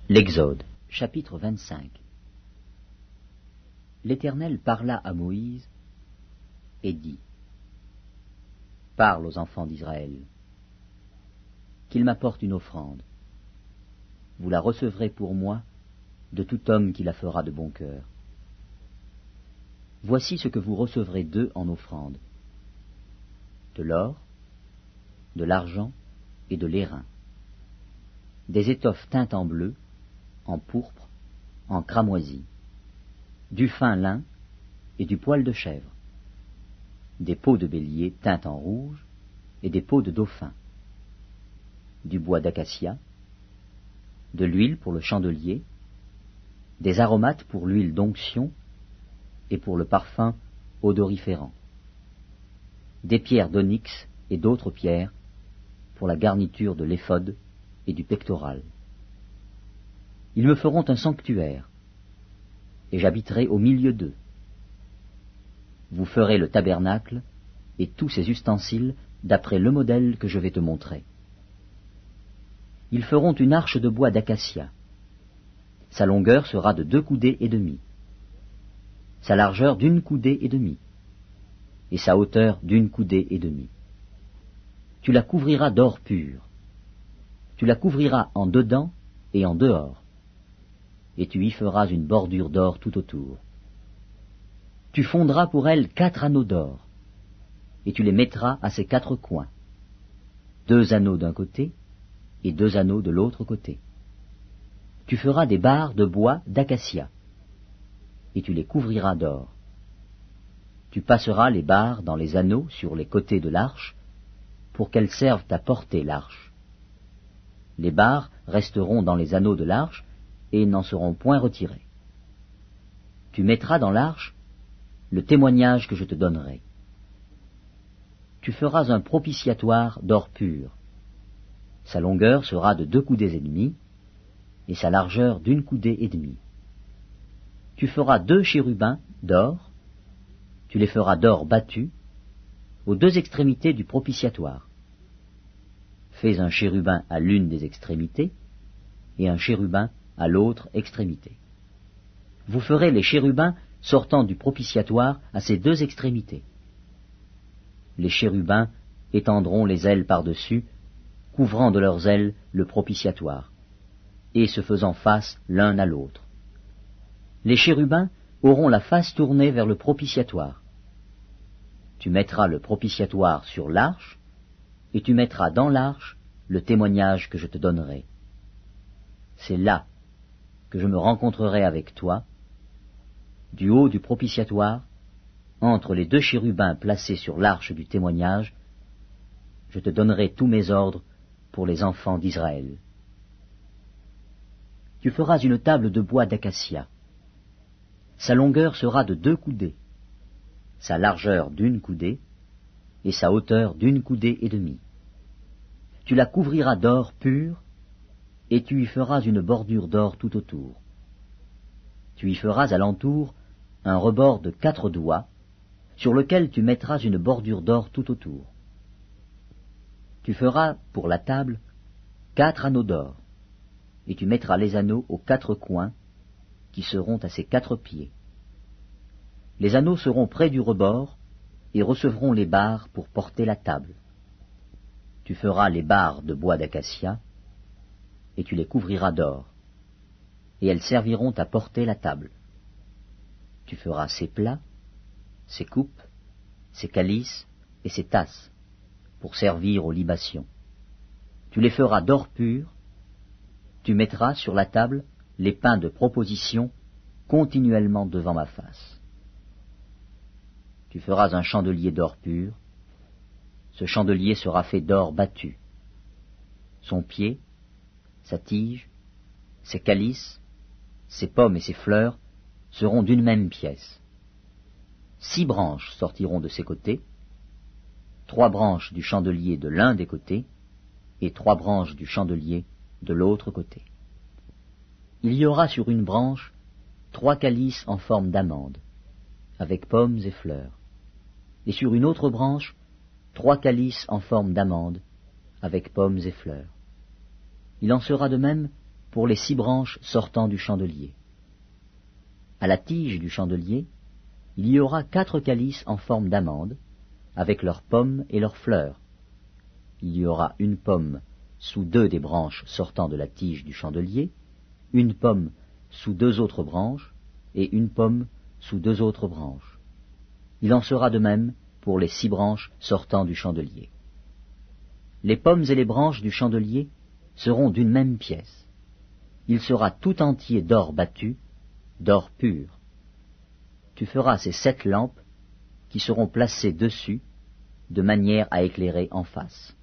L'Exode, chapitre 25. L'Éternel parla à Moïse et dit : Parle aux enfants d'Israël, qu'ils m'apportent une offrande. Vous la recevrez pour moi de tout homme qui la fera de bon cœur. Voici ce que vous recevrez d'eux en offrande : de l'or, de l'argent et de l'airain, des étoffes teintes en bleu, en pourpre, en cramoisi, du fin lin et du poil de chèvre, des peaux de bélier teintes en rouge et des peaux de dauphin, du bois d'acacia, de l'huile pour le chandelier, des aromates pour l'huile d'onction et pour le parfum odoriférant, des pierres d'onyx et d'autres pierres pour la garniture de l'éphod et du pectoral. Ils me feront un sanctuaire, et j'habiterai au milieu d'eux. Vous ferez le tabernacle et tous ses ustensiles d'après le modèle que je vais te montrer. Ils feront une arche de bois d'acacia. Sa longueur sera de 2 coudées et demie, sa largeur d'1 coudée et demie, et sa hauteur d'1 coudée et demie. Tu la couvriras d'or pur. Tu la couvriras en dedans et en dehors, et tu y feras une bordure d'or tout autour. Tu fondras pour elle 4 anneaux d'or, et tu les mettras à ses 4 coins, 2 anneaux d'un côté et 2 anneaux de l'autre côté. Tu feras des barres de bois d'acacia, et tu les couvriras d'or. Tu passeras les barres dans les anneaux sur les côtés de l'arche, pour qu'elles servent à porter l'arche. Les barres resteront dans les anneaux de l'arche, et n'en seront point retirés. Tu mettras dans l'arche le témoignage que je te donnerai. Tu feras un propitiatoire d'or pur. Sa longueur sera de 2 coudées et demie, et sa largeur d'1 coudée et demie. Tu feras 2 chérubins d'or, tu les feras d'or battu, aux 2 extrémités du propitiatoire. Fais un chérubin à l'une des extrémités, et un chérubin à l'autre extrémité. Vous ferez les chérubins sortant du propitiatoire à ces 2 extrémités. Les chérubins étendront les ailes par-dessus, couvrant de leurs ailes le propitiatoire, et se faisant face l'un à l'autre. Les chérubins auront la face tournée vers le propitiatoire. Tu mettras le propitiatoire sur l'arche, et tu mettras dans l'arche le témoignage que je te donnerai. C'est là que je me rencontrerai avec toi, du haut du propitiatoire, entre les 2 chérubins placés sur l'arche du témoignage, je te donnerai tous mes ordres pour les enfants d'Israël. Tu feras une table de bois d'acacia. Sa longueur sera de 2 coudées, sa largeur d'1 coudée, et sa hauteur d'1 coudée et demie. Tu la couvriras d'or pur, et tu y feras une bordure d'or tout autour. Tu y feras à l'entour un rebord de 4 doigts, sur lequel tu mettras une bordure d'or tout autour. Tu feras, pour la table, 4 anneaux d'or, et tu mettras les anneaux aux 4 coins, qui seront à ses 4 pieds. Les anneaux seront près du rebord, et recevront les barres pour porter la table. Tu feras les barres de bois d'acacia, et tu les couvriras d'or, et elles serviront à porter la table. Tu feras ses plats, ses coupes, ses calices et ses tasses, pour servir aux libations. Tu les feras d'or pur, tu mettras sur la table les pains de proposition continuellement devant ma face. Tu feras un chandelier d'or pur, ce chandelier sera fait d'or battu. Son pied, sa tige, ses calices, ses pommes et ses fleurs seront d'une même pièce. 6 branches sortiront de ses côtés, 3 branches du chandelier de l'un des côtés, et 3 branches du chandelier de l'autre côté. Il y aura sur une branche 3 calices en forme d'amande, avec pommes et fleurs, et sur une autre branche 3 calices en forme d'amande, avec pommes et fleurs. Il en sera de même pour les 6 branches sortant du chandelier. À la tige du chandelier, il y aura 4 calices en forme d'amande, avec leurs pommes et leurs fleurs. Il y aura une pomme sous 2 des branches sortant de la tige du chandelier, une pomme sous 2 autres branches, et une pomme sous 2 autres branches. Il en sera de même pour les 6 branches sortant du chandelier. Les pommes et les branches du chandelier seront d'une même pièce. Il sera tout entier d'or battu, d'or pur. Tu feras ces 7 lampes qui seront placées dessus, de manière à éclairer en face.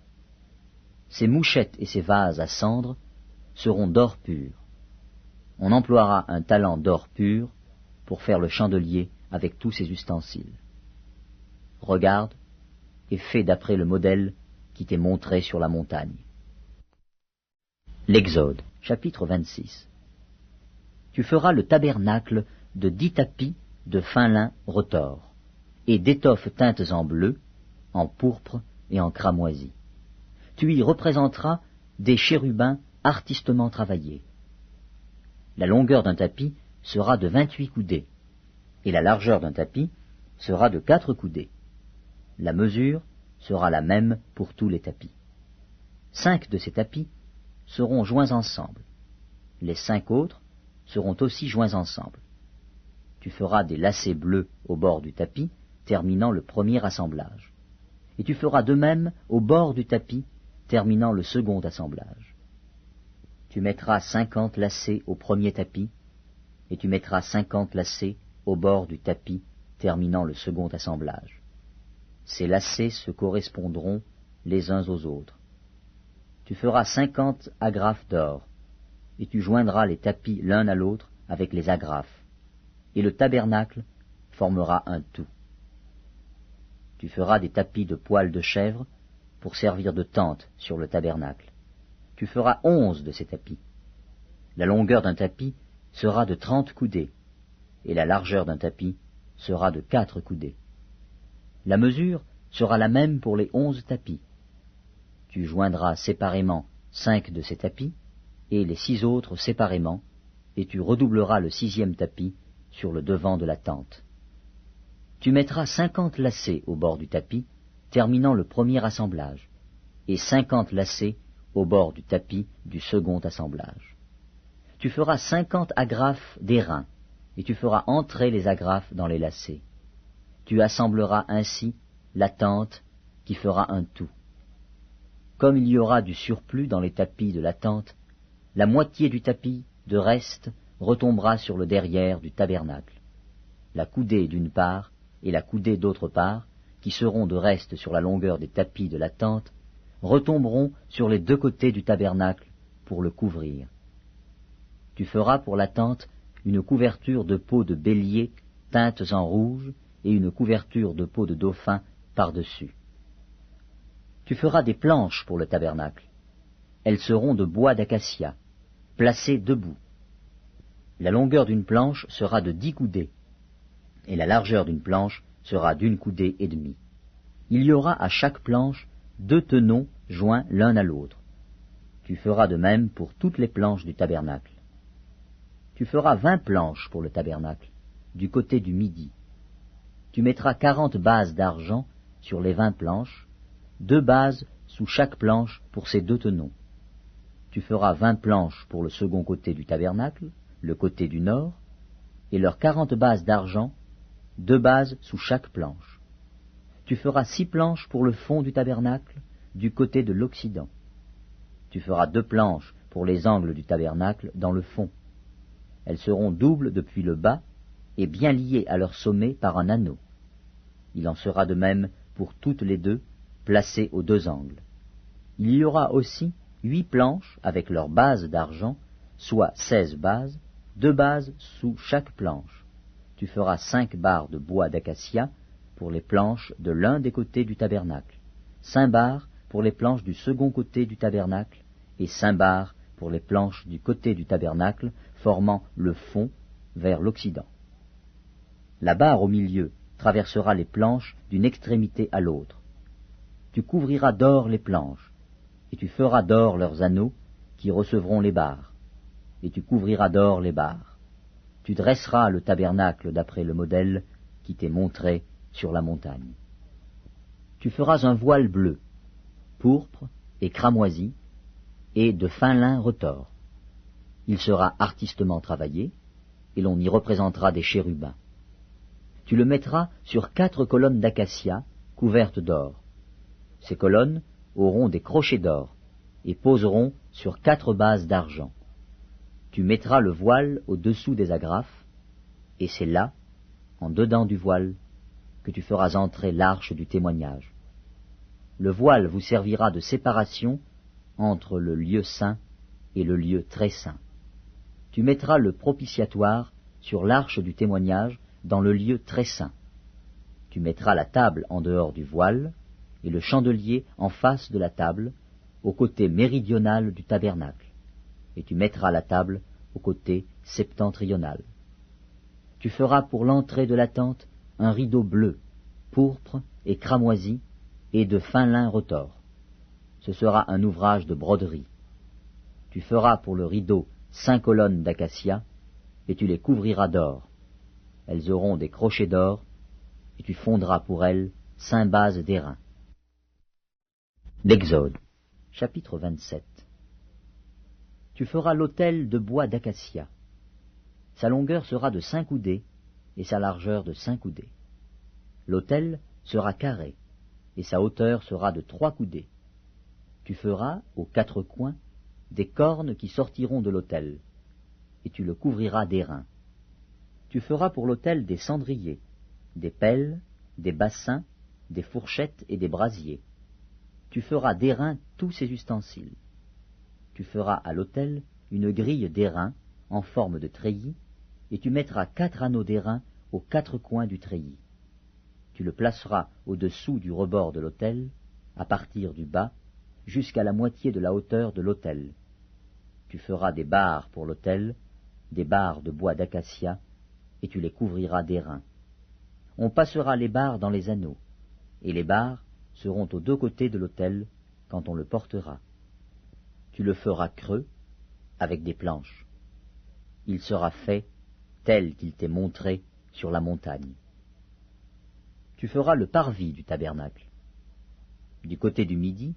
Ces mouchettes et ces vases à cendre seront d'or pur. On emploiera un talent d'or pur pour faire le chandelier avec tous ses ustensiles. Regarde et fais d'après le modèle qui t'est montré sur la montagne. L'Exode, chapitre 26. Tu feras le tabernacle de 10 tapis de fin lin retors, et d'étoffes teintes en bleu, en pourpre et en cramoisi. Tu y représenteras des chérubins artistement travaillés. La longueur d'un tapis sera de 28 coudées, et la largeur d'un tapis sera de 4 coudées. La mesure sera la même pour tous les tapis. 5 de ces tapis seront joints ensemble. Les 5 autres seront aussi joints ensemble. Tu feras des lacets bleus au bord du tapis, terminant le premier assemblage. Et tu feras de même au bord du tapis, terminant le second assemblage. Tu mettras 50 lacets au premier tapis, et tu mettras 50 lacets au bord du tapis, terminant le second assemblage. Ces lacets se correspondront les uns aux autres. Tu feras 50 agrafes d'or, et tu joindras les tapis l'un à l'autre avec les agrafes, et le tabernacle formera un tout. Tu feras des tapis de poils de chèvre pour servir de tente sur le tabernacle. Tu feras 11 de ces tapis. La longueur d'un tapis sera de 30 coudées, et la largeur d'un tapis sera de 4 coudées. La mesure sera la même pour les 11 tapis. Tu joindras séparément 5 de ces tapis, et les 6 autres séparément, et tu redoubleras le 6e tapis sur le devant de la tente. Tu mettras 50 lacets au bord du tapis, terminant le premier assemblage, et 50 lacets au bord du tapis du second assemblage. Tu feras 50 agrafes d'airain, et tu feras entrer les agrafes dans les lacets. Tu assembleras ainsi la tente qui fera un tout. Comme il y aura du surplus dans les tapis de la tente, la moitié du tapis de reste retombera sur le derrière du tabernacle. La coudée d'une part et la coudée d'autre part, qui seront de reste sur la longueur des tapis de la tente, retomberont sur les 2 côtés du tabernacle pour le couvrir. Tu feras pour la tente une couverture de peau de bélier teintes en rouge et une couverture de peau de dauphin par-dessus. Tu feras des planches pour le tabernacle. Elles seront de bois d'acacia, placées debout. La longueur d'une planche sera de 10 coudées, et la largeur d'une planche sera d'1 coudée et demie. Il y aura à chaque planche 2 tenons joints l'un à l'autre. Tu feras de même pour toutes les planches du tabernacle. Tu feras 20 planches pour le tabernacle, du côté du midi. Tu mettras 40 bases d'argent sur les 20 planches, 2 bases sous chaque planche pour ces 2 tenons. Tu feras 20 planches pour le second côté du tabernacle, le côté du nord, et leurs 40 bases d'argent, 2 bases sous chaque planche. Tu feras 6 planches pour le fond du tabernacle, du côté de l'occident. Tu feras 2 planches pour les angles du tabernacle dans le fond. Elles seront doubles depuis le bas et bien liées à leur sommet par un anneau. Il en sera de même pour toutes les 2, placées aux 2 angles. Il y aura aussi 8 planches avec leurs bases d'argent, soit 16 bases, 2 bases sous chaque planche. Tu feras 5 barres de bois d'acacia pour les planches de l'un des côtés du tabernacle, 5 barres pour les planches du second côté du tabernacle, et 5 barres pour les planches du côté du tabernacle formant le fond vers l'occident. La barre au milieu traversera les planches d'une extrémité à l'autre. Tu couvriras d'or les planches, et tu feras d'or leurs anneaux qui recevront les barres. et tu couvriras d'or les barres. Tu dresseras le tabernacle d'après le modèle qui t'est montré sur la montagne. Tu feras un voile bleu, pourpre et cramoisi, et de fin lin retors. Il sera artistement travaillé, et l'on y représentera des chérubins. Tu le mettras sur 4 colonnes d'acacia couvertes d'or. Ces colonnes auront des crochets d'or, et poseront sur 4 bases d'argent. Tu mettras le voile au-dessous des agrafes, et c'est là, en dedans du voile, que tu feras entrer l'arche du témoignage. Le voile vous servira de séparation entre le lieu saint et le lieu très saint. Tu mettras le propitiatoire sur l'arche du témoignage dans le lieu très saint. Tu mettras la table en dehors du voile, et le chandelier en face de la table, au côté méridional du tabernacle, et tu mettras la table au côté septentrional. Tu feras pour l'entrée de la tente un rideau bleu, pourpre et cramoisi, et de fin lin retors. Ce sera un ouvrage de broderie. Tu feras pour le rideau 5 colonnes d'acacia, et tu les couvriras d'or. Elles auront des crochets d'or, et tu fondras pour elles 5 bases d'airain. L'Exode, chapitre 27. Tu feras l'autel de bois d'acacia. Sa longueur sera de 5 coudées, et sa largeur de 5 coudées. L'autel sera carré, et sa hauteur sera de 3 coudées. Tu feras, aux 4 coins, des cornes qui sortiront de l'autel, et tu le couvriras d'airain. Tu feras pour l'autel des cendriers, des pelles, des bassins, des fourchettes et des brasiers. Tu feras d'airain tous ces ustensiles. Tu feras à l'autel une grille d'airain en forme de treillis, et tu mettras 4 anneaux d'airain aux 4 coins du treillis. Tu le placeras au-dessous du rebord de l'autel, à partir du bas, jusqu'à la moitié de la hauteur de l'autel. Tu feras des barres pour l'autel, des barres de bois d'acacia, et tu les couvriras d'airain. On passera les barres dans les anneaux, et les barres seront aux 2 côtés de l'autel quand on le portera. Tu le feras creux, avec des planches. Il sera fait tel qu'il t'est montré sur la montagne. Tu feras le parvis du tabernacle. Du côté du midi,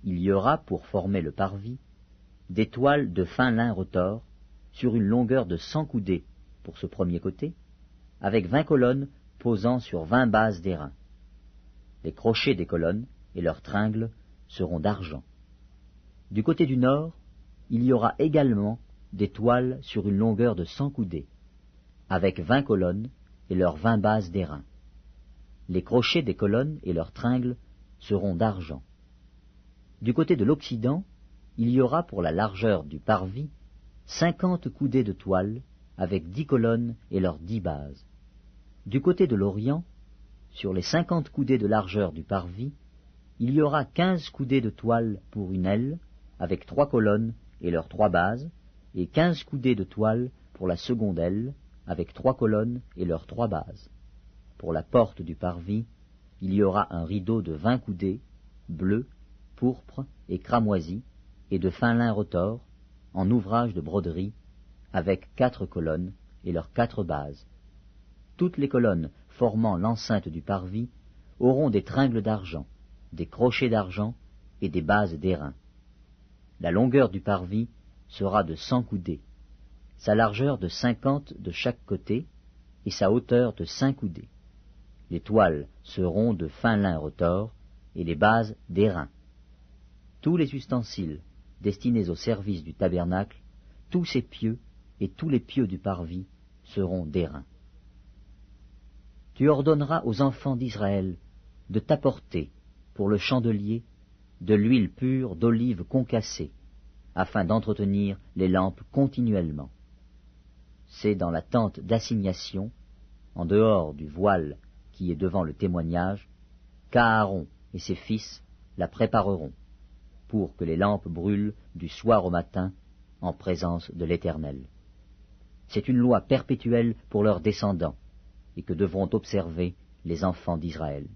il y aura, pour former le parvis, des toiles de fin lin retors sur une longueur de 100 coudées pour ce premier côté, avec 20 colonnes posant sur 20 bases d'airain. Les crochets des colonnes et leurs tringles seront d'argent. Du côté du nord, il y aura également des toiles sur une longueur de 100 coudées, avec 20 colonnes et leurs 20 bases d'airain. Les crochets des colonnes et leurs tringles seront d'argent. Du côté de l'Occident, il y aura pour la largeur du parvis 50 coudées de toile, avec 10 colonnes et leurs 10 bases. Du côté de l'Orient, sur les 50 coudées de largeur du parvis, il y aura 15 coudées de toile pour une aile, avec 3 colonnes et leurs 3 bases, et 15 coudées de toile pour la seconde aile, avec 3 colonnes et leurs 3 bases. Pour la porte du parvis, il y aura un rideau de 20 coudées, bleu, pourpre et cramoisi, et de fin lin retors, en ouvrage de broderie, avec 4 colonnes et leurs 4 bases. Toutes les colonnes formant l'enceinte du parvis auront des tringles d'argent, des crochets d'argent et des bases d'airain. La longueur du parvis sera de 100 coudées, sa largeur de 50 de chaque côté, et sa hauteur de 5 coudées. Les toiles seront de fin lin retors, et les bases d'airain. Tous les ustensiles destinés au service du tabernacle, tous ses pieux et tous les pieux du parvis seront d'airain. Tu ordonneras aux enfants d'Israël de t'apporter, pour le chandelier, de l'huile pure d'olive concassée, afin d'entretenir les lampes continuellement. C'est dans la tente d'assignation, en dehors du voile qui est devant le témoignage, qu'Aaron et ses fils la prépareront, pour que les lampes brûlent du soir au matin en présence de l'Éternel. C'est une loi perpétuelle pour leurs descendants, et que devront observer les enfants d'Israël.